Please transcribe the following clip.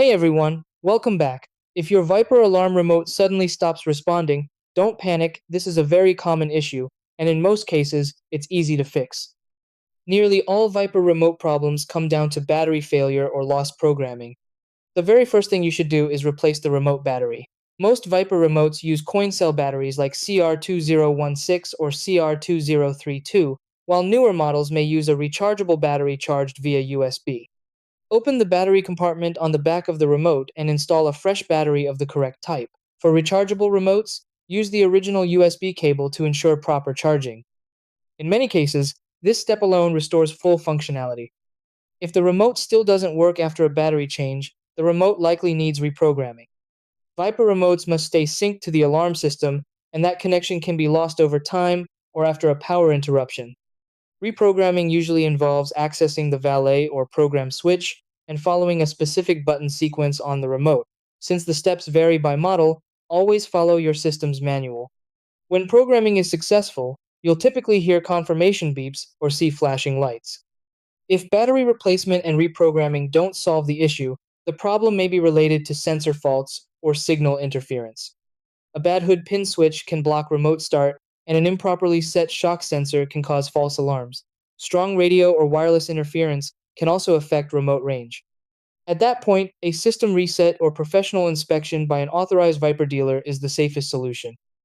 Hey everyone, welcome back. If your Viper alarm remote suddenly stops responding, don't panic, this is a very common issue, and in most cases, it's easy to fix. Nearly all Viper remote problems come down to battery failure or lost programming. The very first thing you should do is replace the remote battery. Most Viper remotes use coin cell batteries like CR2016 or CR2032, while newer models may use a rechargeable battery charged via USB. Open the battery compartment on the back of the remote and install a fresh battery of the correct type. For rechargeable remotes, use the original USB cable to ensure proper charging. In many cases, this step alone restores full functionality. If the remote still doesn't work after a battery change, the remote likely needs reprogramming. Viper remotes must stay synced to the alarm system, and that connection can be lost over time or after a power interruption. Reprogramming usually involves accessing the valet or program switch and following a specific button sequence on the remote. Since the steps vary by model, always follow your system's manual. When programming is successful, you'll typically hear confirmation beeps or see flashing lights. If battery replacement and reprogramming don't solve the issue, the problem may be related to sensor faults or signal interference. A bad hood pin switch can block remote start, and an improperly set shock sensor can cause false alarms. Strong radio or wireless interference can also affect remote range. At that point, a system reset or professional inspection by an authorized Viper dealer is the safest solution.